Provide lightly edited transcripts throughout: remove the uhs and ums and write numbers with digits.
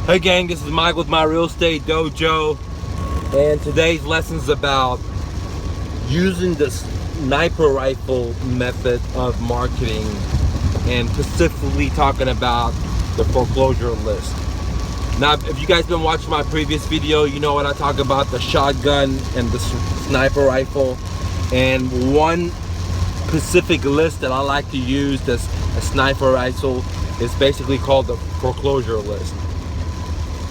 Hey gang, this is Mike with My Real Estate Dojo, and today's lesson is about using the sniper rifle method of marketing, and specifically talking about the foreclosure list. Now, if you guys been watching my previous video, you know what I talk about, the shotgun and the sniper rifle. And one specific list that I like to use that's a sniper rifle is basically called the foreclosure list.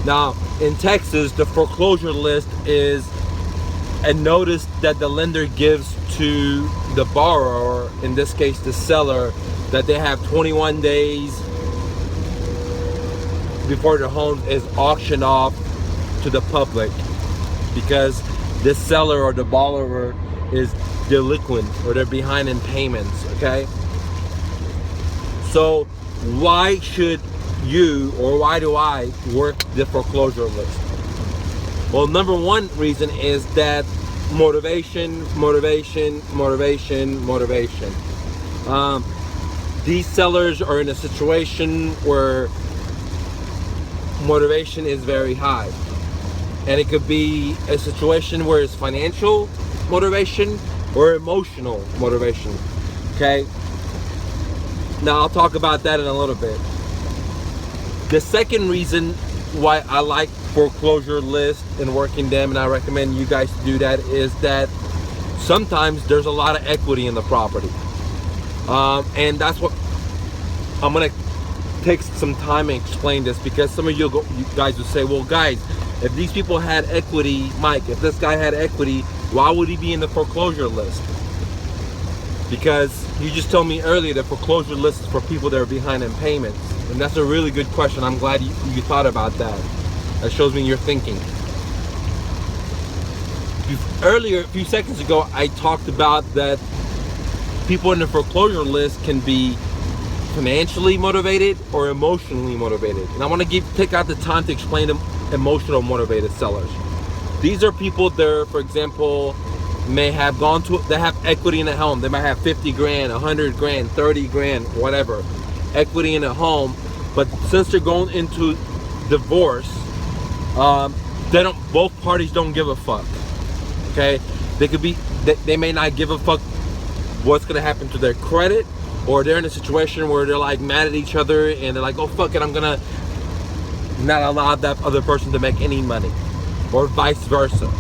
Now, in Texas, the foreclosure list is a notice that the lender gives to the borrower, in this case the seller, that they have 21 days before the home is auctioned off to the public, because this seller or the borrower is delinquent or they're behind in payments, okay? So why should you, or why do I work the foreclosure list? Well, number one reason is that motivation. These sellers are in a situation where motivation is very high, and it could be a situation where it's financial motivation or emotional motivation, okay? Now I'll talk about that in a little bit. The second reason why I like foreclosure lists and working them, and I recommend you guys to do that, is that sometimes there's a lot of equity in the property. And that's what I'm gonna take some time and explain this, because some of you guys will say, well guys, if these people had equity, Mike, if this guy had equity, why would he be in the foreclosure list? Because you just told me earlier that foreclosure list is for people that are behind in payments. And that's a really good question. I'm glad you thought about that. That shows me you're thinking. Earlier, a few seconds ago, I talked about that people in the foreclosure list can be financially motivated or emotionally motivated. And I want to take out the time to explain the emotional motivated sellers. These are people that, for example, may have they have equity in a home. They might have 50 grand, 100 grand, 30 grand, whatever, equity in a home. But since they're going into divorce, both parties don't give a fuck, okay? They may not give a fuck what's gonna happen to their credit, or they're in a situation where they're like mad at each other and they're like, oh fuck it, I'm gonna not allow that other person to make any money, or vice versa.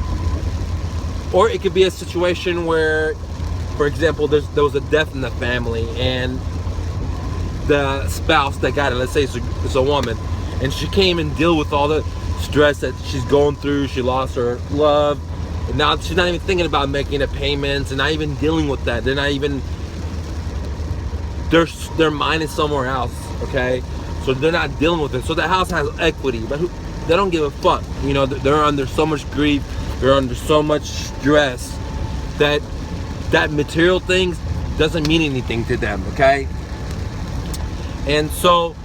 Or it could be a situation where, for example, there was a death in the family, and the spouse that got it, let's say it's a woman, and she came and deal with all the stress that she's going through. She lost her love, and now she's not even thinking about making the payments and not even dealing with that. They're not even, their mind is somewhere else, okay? So they're not dealing with it. So the house has equity, but they don't give a fuck. You know, they're under so much grief, they're under so much stress that material things doesn't mean anything to them, okay? And so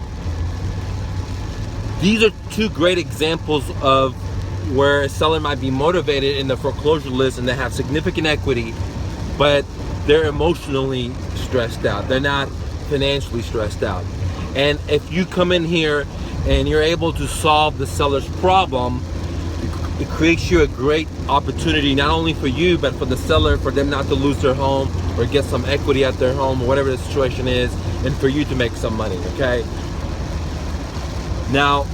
these are two great examples of where a seller might be motivated in the foreclosure list and they have significant equity, but they're emotionally stressed out. They're not financially stressed out. And if you come in here and you're able to solve the seller's problem, it creates you a great opportunity, not only for you, but for the seller, for them not to lose their home or get some equity at their home, or whatever the situation is, and for you to make some money, okay? Now,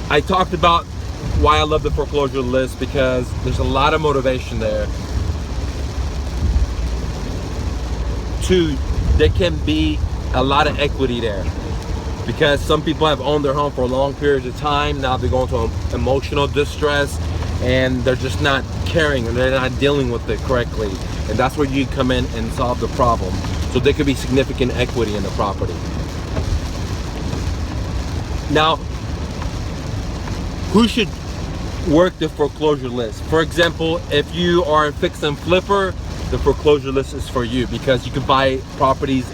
I talked about why I love the foreclosure list, because there's a lot of motivation there. Two, there can be a lot of equity there, because some people have owned their home for long periods of time. Now they're going through emotional distress, and they're just not caring, and they're not dealing with it correctly. And that's where you come in and solve the problem. So there could be significant equity in the property. Now, who should work the foreclosure list? For example, if you are a fix and flipper, the foreclosure list is for you, because you can buy properties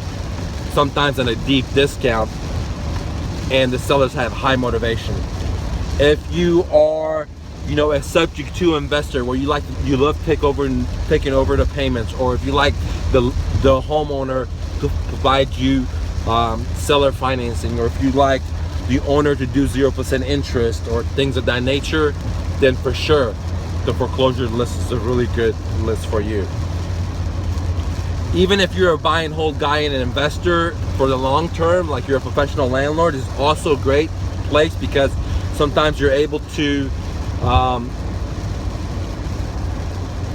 sometimes at a deep discount, and the sellers have high motivation. If you are, you know, a subject to investor, where you love taking over the payments, or if you like the homeowner to provide you seller financing, or if you like the owner to do 0% interest or things of that nature, then for sure the foreclosure list is a really good list for you. Even if you're a buy and hold guy and an investor for the long term, like you're a professional landlord, is also a great place, because sometimes you're able to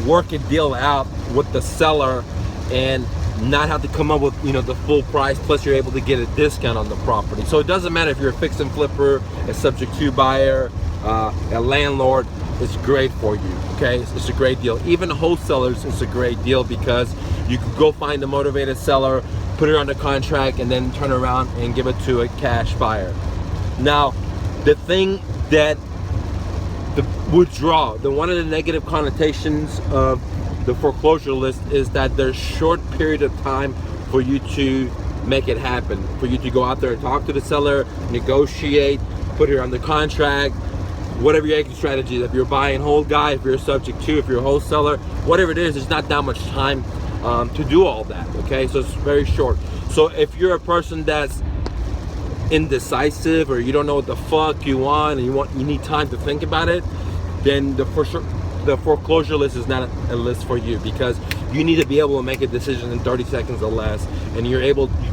work a deal out with the seller and not have to come up with, you know, the full price, plus you're able to get a discount on the property. So it doesn't matter if you're a fix and flipper, a subject to buyer, a landlord, it's great for you, okay? It's a great deal. Even wholesalers, it's a great deal, because you could go find a motivated seller, put it under contract, and then turn around and give it to a cash buyer. Now, the thing that the withdrawal, one of the negative connotations of the foreclosure list is that there's short period of time for you to make it happen, for you to go out there and talk to the seller, negotiate, put her under contract, whatever your exit strategy is. If you're a buy and hold guy, if you're a subject to, if you're a wholesaler, whatever it is, there's not that much time to do all that, okay? So it's very short. So if you're a person that's indecisive, or you don't know what the fuck you want, and you need time to think about it, then the foreclosure list is not a list for you, because you need to be able to make a decision in 30 seconds or less, and you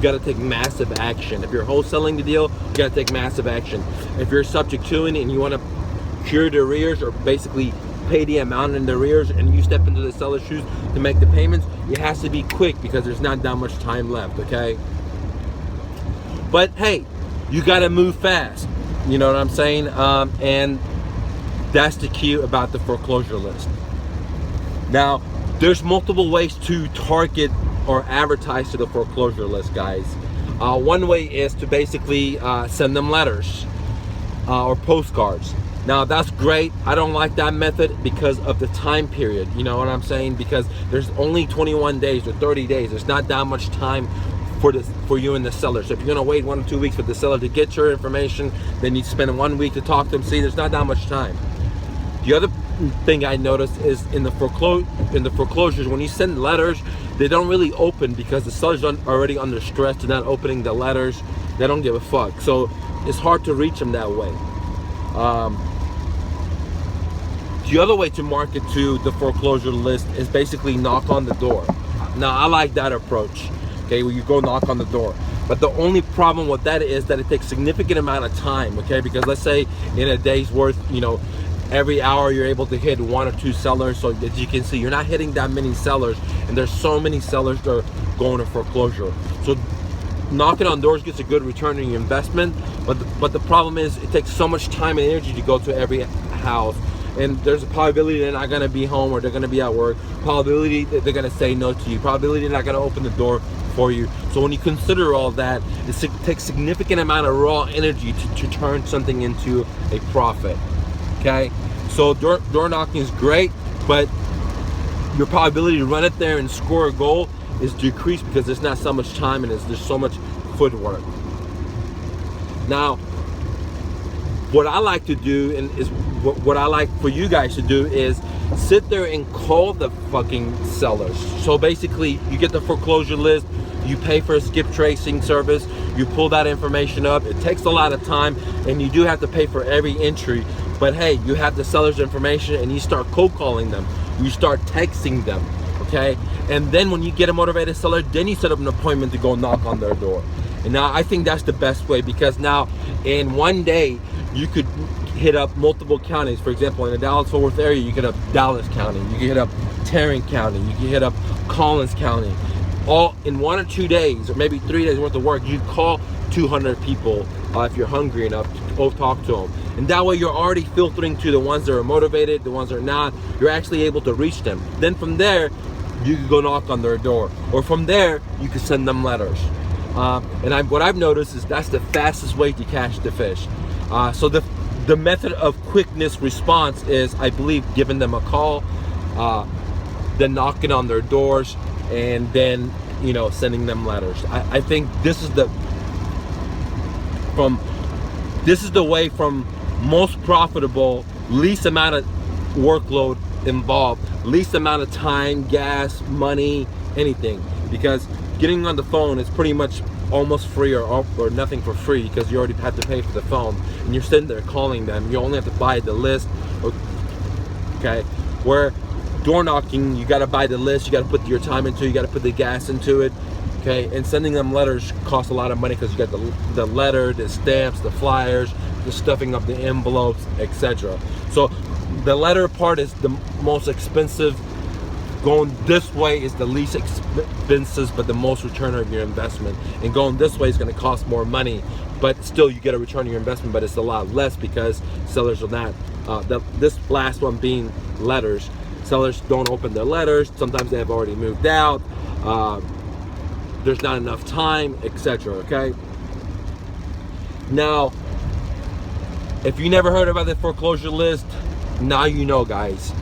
got to take massive action. If you're wholesaling the deal, you got to take massive action. If you're subject to it and you want to cure the arrears, or basically pay the amount in the arrears, and you step into the seller's shoes to make the payments, it has to be quick, because there's not that much time left, okay? But hey, you got to move fast, you know what I'm saying? And that's the key about the foreclosure list. Now, there's multiple ways to target or advertise to the foreclosure list, guys. One way is to basically send them letters or postcards. Now, that's great. I don't like that method because of the time period, you know what I'm saying? Because there's only 21 days or 30 days. There's not that much time for you and the seller. So if you're gonna wait 1 or 2 weeks for the seller to get your information, then you spend 1 week to talk to them. See, there's not that much time. The other thing I noticed is in the foreclosures, when you send letters, they don't really open, because the seller's already under stress. They're not opening the letters. They don't give a fuck. So it's hard to reach them that way. The other way to market to the foreclosure list is basically knock on the door. Now, I like that approach, okay, where you go knock on the door. But the only problem with that is that it takes significant amount of time, okay? Because let's say in a day's worth, you know, every hour you're able to hit 1 or 2 sellers. So as you can see, you're not hitting that many sellers, and there's so many sellers that are going to foreclosure. So knocking on doors gets a good return on your investment, but the problem is it takes so much time and energy to go to every house, and there's a probability they're not going to be home, or they're going to be at work, probability that they're going to say no to you, probability they're not going to open the door for you. So when you consider all that, it takes significant amount of raw energy to turn something into a profit, okay? So door knocking is great, but your probability to run it there and score a goal is decreased, because there's not so much time and there's so much footwork. Now, what I like to do, and is what I like for you guys to do, is sit there and call the fucking sellers. So basically, you get the foreclosure list, you pay for a skip tracing service, you pull that information up. It takes a lot of time, and you do have to pay for every entry. But hey, you have the seller's information, and you start cold calling them. You start texting them, okay? And then when you get a motivated seller, then you set up an appointment to go knock on their door. And now I think that's the best way, because now in one day, you could hit up multiple counties. For example, in the Dallas-Fort Worth area, you could hit up Dallas County, you can hit up Tarrant County, you can hit up Collins County. All in 1 or 2 days, or maybe 3 days worth of work, you call 200 people if you're hungry enough to go talk to them. And that way you're already filtering to the ones that are motivated, the ones that are not. You're actually able to reach them. Then from there, you can go knock on their door. Or from there, you can send them letters. What I've noticed is that's the fastest way to catch the fish. So the method of quickness response is, I believe, giving them a call, then knocking on their doors, and then, you know, sending them letters. I think this is the way from most profitable, least amount of workload involved, least amount of time, gas, money, anything. Because getting on the phone is pretty much almost free or nothing for free, because you already had to pay for the phone, and you're sitting there calling them. You only have to buy the list, okay? Where door knocking, you got to buy the list, you got to put your time into it, you got to put the gas into it, okay? And sending them letters costs a lot of money, because you got the letter, the stamps, the flyers, the stuffing of the envelopes, etc. So the letter part is the most expensive. Going this way is the least expensive, but the most return of your investment. And going this way is going to cost more money, but still you get a return on your investment, but it's a lot less because sellers are not. This last one being letters. Sellers don't open their letters. Sometimes they have already moved out. There's not enough time, etc. Okay. Now, if you never heard about the foreclosure list, now you know, guys.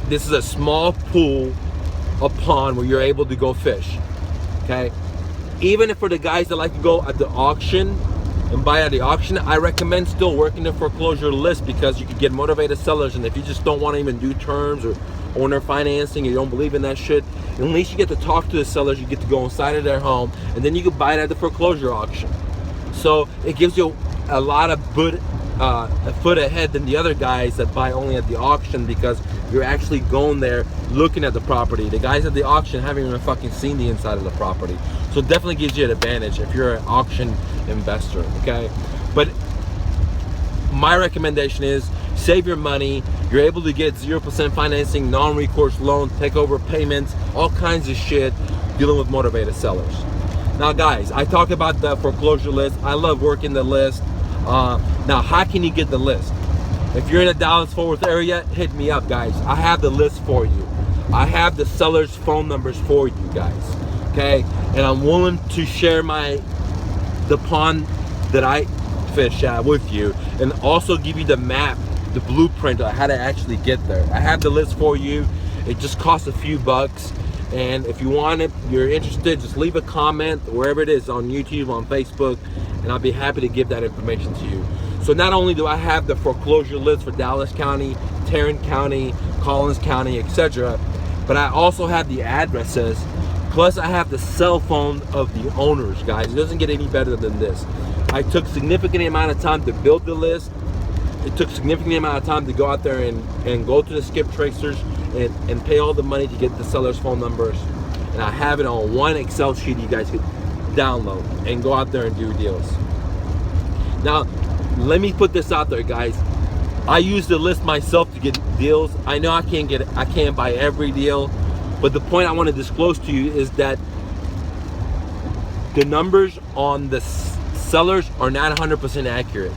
This is a small pool, a pond where you're able to go fish, okay? Even if for the guys that like to go at the auction and buy at the auction, I recommend still working the foreclosure list, because you can get motivated sellers, and if you just don't want to even do terms or owner financing, you don't believe in that shit, at least you get to talk to the sellers, you get to go inside of their home, and then you can buy it at the foreclosure auction. So it gives you a lot of good, a foot ahead than the other guys that buy only at the auction, because you're actually going there looking at the property. The guys at the auction haven't even fucking seen the inside of the property. So it definitely gives you an advantage if you're an auction investor, okay? But my recommendation is save your money. You're able to get 0% financing, non-recourse loans, takeover payments, all kinds of shit dealing with motivated sellers. Now guys, I talk about the foreclosure list. I love working the list. Now, how can you get the list? If you're in the Dallas-Fort Worth area, hit me up, guys. I have the list for you. I have the seller's phone numbers for you guys, okay? And I'm willing to share the pond that I fish at with you, and also give you the map, the blueprint on how to actually get there. I have the list for you. It just costs a few bucks. And if you want it, you're interested, just leave a comment wherever it is, on YouTube, on Facebook, and I'll be happy to give that information to you. So not only do I have the foreclosure list for Dallas County, Tarrant County, Collins County, etc., but I also have the addresses, plus I have the cell phone of the owners, guys. It doesn't get any better than this. I took significant amount of time to build the list. It took significant amount of time to go out there and go to the skip tracers and pay all the money to get the seller's phone numbers. And I have it on one Excel sheet you guys could download and go out there and do deals. Now, let me put this out there, guys. I use the list myself to get deals. I know I can't buy every deal, but the point I want to disclose to you is that the numbers on the sellers are not 100% accurate.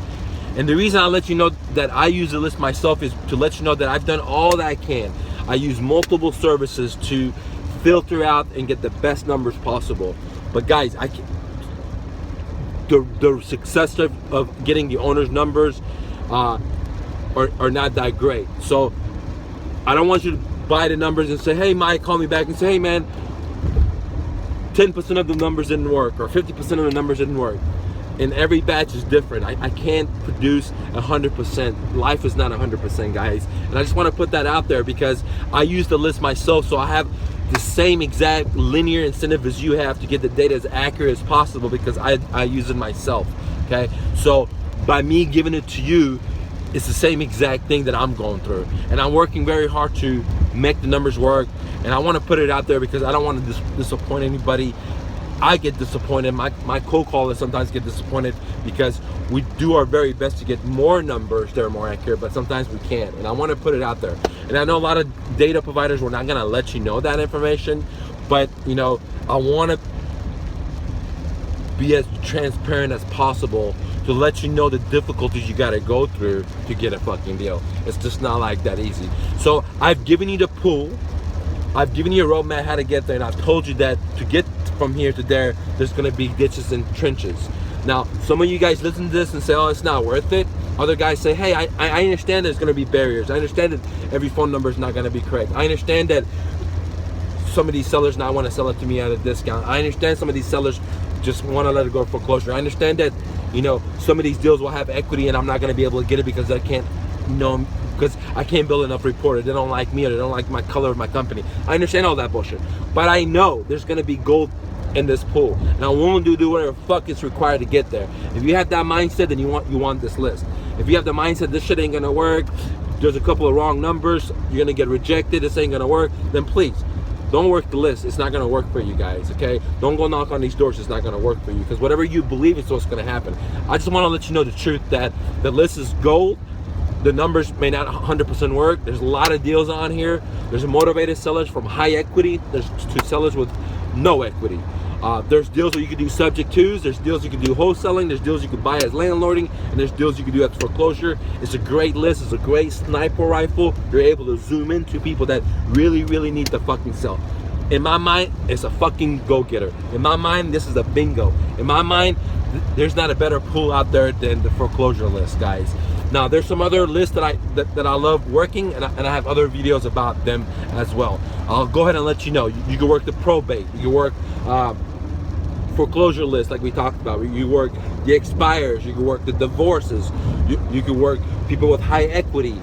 And the reason I let you know that I use the list myself is to let you know that I've done all that I can. I use multiple services to filter out and get the best numbers possible. But guys, the success of getting the owner's numbers are not that great. So I don't want you to buy the numbers and say, hey Mike, call me back and say, hey man, 10% of the numbers didn't work, or 50% of the numbers didn't work. And every batch is different. I can't produce 100%. Life is not 100%, guys. And I just want to put that out there because I use the list myself, so I have the same exact linear incentive as you have to get the data as accurate as possible, because I use it myself, okay? So by me giving it to you, it's the same exact thing that I'm going through. And I'm working very hard to make the numbers work. And I want to put it out there because I don't want to disappoint anybody. I get disappointed, my co-callers sometimes get disappointed because we do our very best to get more numbers that are more accurate, but sometimes we can't, and I want to put it out there. And I know a lot of data providers were not going to let you know that information, but you know, I want to be as transparent as possible to let you know the difficulties you got to go through to get a fucking deal. It's just not like that easy. So I've given you the pool, I've given you a roadmap how to get there, and I've told you that to get from here to there, there's gonna be ditches and trenches. Now, some of you guys listen to this and say, oh, it's not worth it. Other guys say, hey, I understand there's gonna be barriers. I understand that every phone number is not gonna be correct. I understand that some of these sellers now wanna sell it to me at a discount. I understand some of these sellers just wanna let it go for foreclosure. I understand that, you know, some of these deals will have equity and I'm not gonna be able to get it because I can't, because I can't build enough rapport, or they don't like me, or they don't like my color of my company. I understand all that bullshit, but I know there's gonna be gold in this pool, and I'm willing to do whatever the fuck is required to get there. If you have that mindset, then you want this list. If you have the mindset this shit ain't gonna work, there's a couple of wrong numbers, you're gonna get rejected, this ain't gonna work, then please don't work the list. It's not gonna work for you guys, okay? Don't go knock on these doors. It's not gonna work for you, because whatever you believe is what's gonna happen. I just want to let you know the truth that the list is gold. The numbers may not 100% work. There's a lot of deals on here. There's motivated sellers from high equity. There's to sellers with no equity. There's deals where you can do subject twos. There's deals you can do wholesaling. There's deals you can buy as landlording, and there's deals you can do as foreclosure. It's a great list. It's a great sniper rifle. You're able to zoom into people that really, really need to fucking sell. In my mind, it's a fucking go-getter. In my mind, this is a bingo. In my mind, there's not a better pool out there than the foreclosure list, guys. Now, there's some other lists that I love working, and I have other videos about them as well. I'll go ahead and let you know. You can work the probate. You can work foreclosure list like we talked about. You work the expires. You can work the divorces. You can work people with high equity.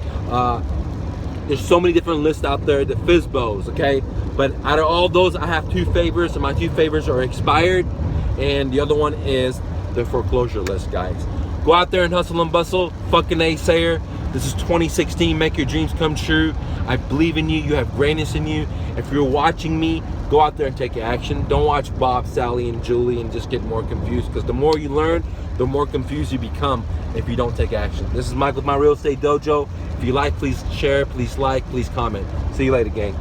There's so many different lists out there, the FSBOs, okay? But out of all those, I have two favorites, and my two favorites are expired, and the other one is the foreclosure list, guys. Go out there and hustle and bustle. Fucking naysayer. This is 2016. Make your dreams come true. I believe in you. You have greatness in you. If you're watching me, go out there and take action. Don't watch Bob, Sally, and Julie and just get more confused, because the more you learn, the more confused you become if you don't take action. This is Michael with My Real Estate Dojo. If you like, please share, please like, please comment. See you later, gang.